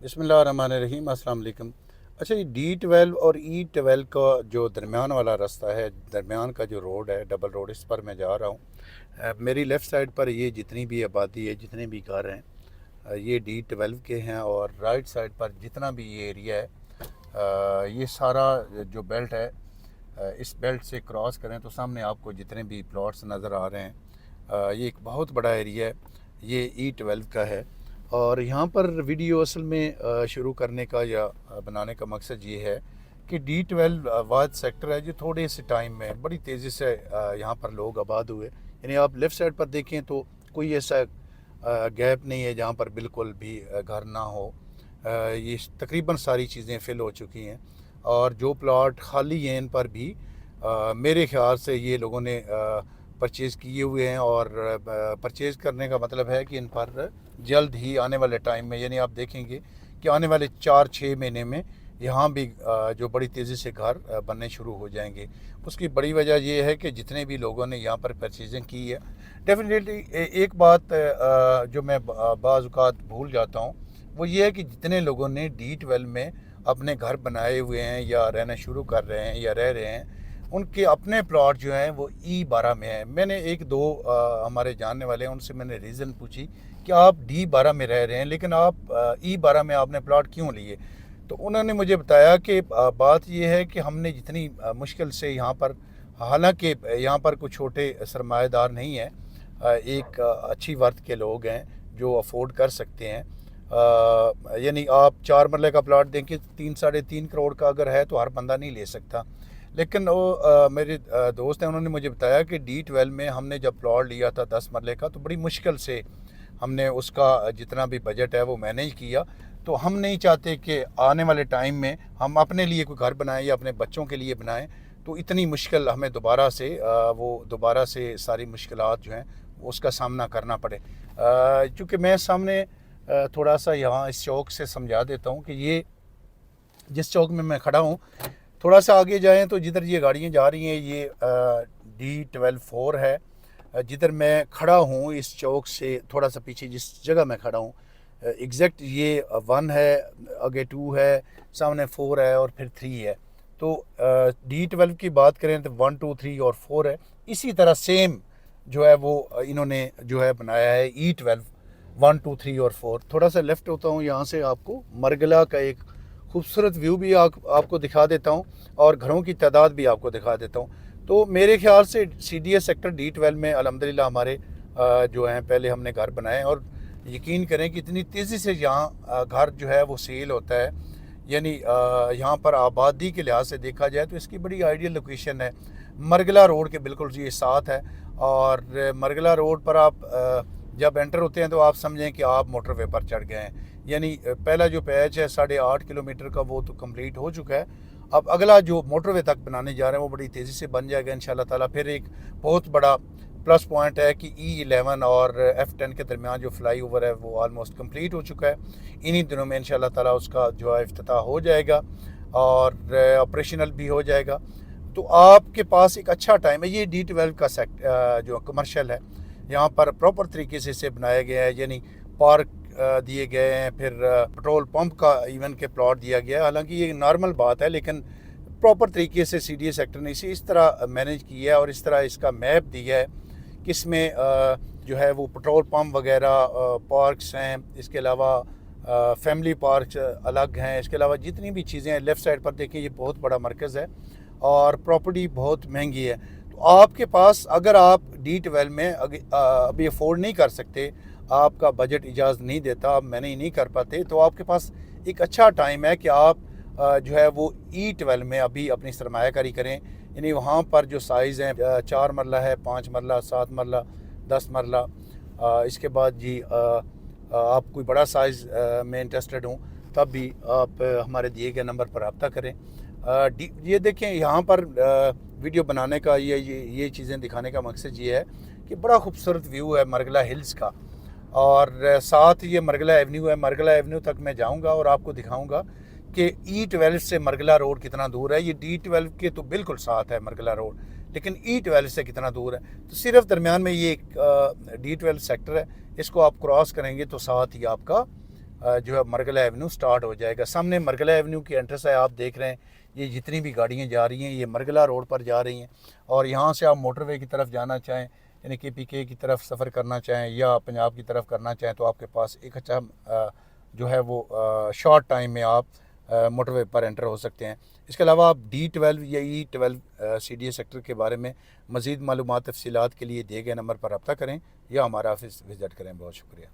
बिस्मिल्लाहिर्रहमानिर्रहीम। अस्सलाम वालेकुम। अच्छा, ये D12 और E12 का जो दरमियान वाला रास्ता है, दरमियान का जो रोड है, डबल रोड, इस पर मैं जा रहा हूँ। मेरी लेफ़्ट साइड पर ये जितनी भी आबादी है, जितने भी घर हैं, ये D12 के हैं। और राइट साइड पर जितना भी ये एरिया है, ये सारा जो बेल्ट है, इस बेल्ट से क्रॉस करें तो सामने आपको जितने भी प्लॉट्स नज़र आ रहे हैं, ये एक बहुत बड़ा एरिया है। ये E12 का है। और यहाँ पर वीडियो असल में शुरू करने का या बनाने का मकसद ये है कि D12 वाद सेक्टर है जो थोड़े से टाइम में बड़ी तेज़ी से यहाँ पर लोग आबाद हुए। यानी आप लेफ़्ट साइड पर देखें तो कोई ऐसा गैप नहीं है जहाँ पर बिल्कुल भी घर ना हो। ये तकरीबन सारी चीज़ें फ़िल हो चुकी हैं। और जो प्लॉट खाली हैं इन पर भी मेरे ख़्याल से ये लोगों ने परचेज़ किए हुए हैं। और परचेज़ करने का मतलब है कि इन पर जल्द ही आने वाले टाइम में, यानी आप देखेंगे कि आने वाले 4-6 महीने में यहाँ भी जो बड़ी तेज़ी से घर बनने शुरू हो जाएंगे। उसकी बड़ी वजह ये है कि जितने भी लोगों ने यहाँ पर परचेजिंग की है, डेफिनेटली एक बात जो मैं बाज़ औक़ात भूल जाता हूँ, वो ये है कि जितने लोगों ने D12 में अपने घर बनाए हुए हैं या रहना शुरू कर रहे हैं या रह रहे हैं, उनके अपने प्लॉट जो हैं वो E12 में हैं। मैंने एक दो हमारे जानने वाले हैं, उनसे मैंने रीज़न पूछी कि आप D12 में रह रहे हैं लेकिन आप E12 में आपने प्लॉट क्यों लिए। तो उन्होंने मुझे बताया कि बात ये है कि हमने जितनी मुश्किल से यहाँ पर, हालांकि यहाँ पर कुछ छोटे सरमाएदार नहीं हैं, एक अच्छी वर्थ के लोग हैं जो अफोर्ड कर सकते हैं। यानी आप 4 मरले का प्लॉट देंगे 3-3.5 करोड़ का अगर है तो हर बंदा नहीं ले सकता। लेकिन वो मेरे दोस्त हैं, उन्होंने मुझे बताया कि D12 में हमने जब प्लॉट लिया था 10 मरले का, तो बड़ी मुश्किल से हमने उसका जितना भी बजट है वो मैनेज किया। तो हम नहीं चाहते कि आने वाले टाइम में हम अपने लिए कोई घर बनाएं या अपने बच्चों के लिए बनाएं तो इतनी मुश्किल हमें दोबारा से सारी मुश्किलात जो हैं उसका सामना करना पड़े। चूँकि मैं सामने थोड़ा सा यहाँ इस चौक से समझा देता हूँ कि ये जिस चौक में मैं खड़ा हूँ, थोड़ा सा आगे जाएं तो जिधर ये गाड़ियाँ जा रही हैं ये D12-4 है। जिधर मैं खड़ा हूँ इस चौक से थोड़ा सा पीछे जिस जगह मैं खड़ा हूँ, एग्जैक्ट ये 1 है, आगे 2 है, सामने 4 है और फिर 3 है। तो D12 की बात करें तो 1, 2, 3 और 4 है। इसी तरह सेम जो है वो इन्होंने जो है बनाया है E12 1, 2, 3 और 4। थोड़ा सा लेफ़्ट होता हूँ, यहाँ से आपको मरगला का एक खूबसूरत व्यू भी आपको दिखा देता हूँ और घरों की तादाद भी आपको दिखा देता हूँ। तो मेरे ख्याल से CDS सेक्टर D12 में अल्हम्दुलिल्लाह हमारे जो हैं पहले हमने घर बनाए, और यकीन करें कि इतनी तेज़ी से यहाँ घर जो है वो सेल होता है। यानी यहाँ पर आबादी के लिहाज से देखा जाए तो इसकी बड़ी आइडियल लोकेशन है। मरगला रोड के बिल्कुल ये साथ है। और मरगला रोड पर आप जब एंटर होते हैं तो आप समझें कि आप मोटरवे पर चढ़ गए हैं। यानी पहला जो पैच है 8.5 किलोमीटर का वो तो कंप्लीट हो चुका है। अब अगला जो मोटरवे तक बनाने जा रहे हैं वो बड़ी तेज़ी से बन जाएगा इंशाल्लाह ताला। फिर एक बहुत बड़ा प्लस पॉइंट है कि E11 और F10 के दरमियान जो फ्लाई ओवर है वो आलमोस्ट कंप्लीट हो चुका है। इन्हीं दिनों में इंशाल्लाह ताला उसका जो है इफ्तिताह हो जाएगा और ऑपरेशनल भी हो जाएगा। तो आपके पास एक अच्छा टाइम है। ये D12 का जो कमर्शियल है, यहाँ पर प्रॉपर तरीके से इसे बनाया गया है। यानी पार्क दिए गए हैं, फिर पेट्रोल पंप का इवन के प्लॉट दिया गया है। हालांकि ये नॉर्मल बात है लेकिन प्रॉपर तरीके से CDS सेक्टर ने इसे इस तरह मैनेज किया है और इस तरह इसका मैप दिया है कि इसमें जो है वो पेट्रोल पंप वगैरह पार्क्स हैं, इसके अलावा फैमिली पार्क अलग हैं, इसके अलावा जितनी भी चीज़ें हैं। लेफ़्ट साइड पर देखें ये बहुत बड़ा मरकज़ है और प्रॉपर्टी बहुत महंगी है। तो आपके पास अगर आप D12 में अभी अफोर्ड नहीं कर सकते, आपका बजट इजाज़त नहीं देता, आप मैनेज नहीं कर पाते, तो आपके पास एक अच्छा टाइम है कि आप जो है वो E12 में अभी अपनी सरमायाकारी करें। यानी वहाँ पर जो साइज़ हैं 4 मरला है, 5 मरला, 7 मरला, 10 मरला। इसके बाद जी आप कोई बड़ा साइज़ में इंटरेस्टेड हों तब भी आप हमारे दिए गए नंबर पर रब्ता करें। ये देखें यहाँ पर वीडियो बनाने का ये चीज़ें दिखाने का मकसद ये है कि बड़ा खूबसूरत व्यू है मरगला हिल्स का। और साथ ये मरगला एवेन्यू है। मरगला एवेन्यू तक मैं जाऊंगा और आपको दिखाऊंगा कि E12 से मरगला रोड कितना दूर है। ये D12 के तो बिल्कुल साथ है मरगला रोड, लेकिन E12 से कितना दूर है। तो सिर्फ दरमियान में ये एक D12 सेक्टर है, इसको आप क्रॉस करेंगे तो साथ ही आपका جو ہے مرگلہ ایونیو سٹارٹ ہو جائے گا. سامنے مرگلہ ایونیو کی انٹرس ہے, آپ دیکھ رہے ہیں یہ جتنی بھی گاڑیاں جا رہی ہیں یہ مرگلہ روڈ پر جا رہی ہیں. اور یہاں سے آپ موٹر وے کی طرف جانا چاہیں, یعنی کہ پی کے کی طرف سفر کرنا چاہیں یا پنجاب کی طرف کرنا چاہیں, تو آپ کے پاس ایک اچھا جو ہے وہ شارٹ ٹائم میں آپ موٹر وے پر انٹر ہو سکتے ہیں. اس کے علاوہ آپ D12 یا E12 CDA سیکٹر کے بارے میں مزید معلومات تفصیلات کے لیے دیے گئے نمبر پر رابطہ کریں یا ہمارا آفس وزٹ کریں. بہت شکریہ.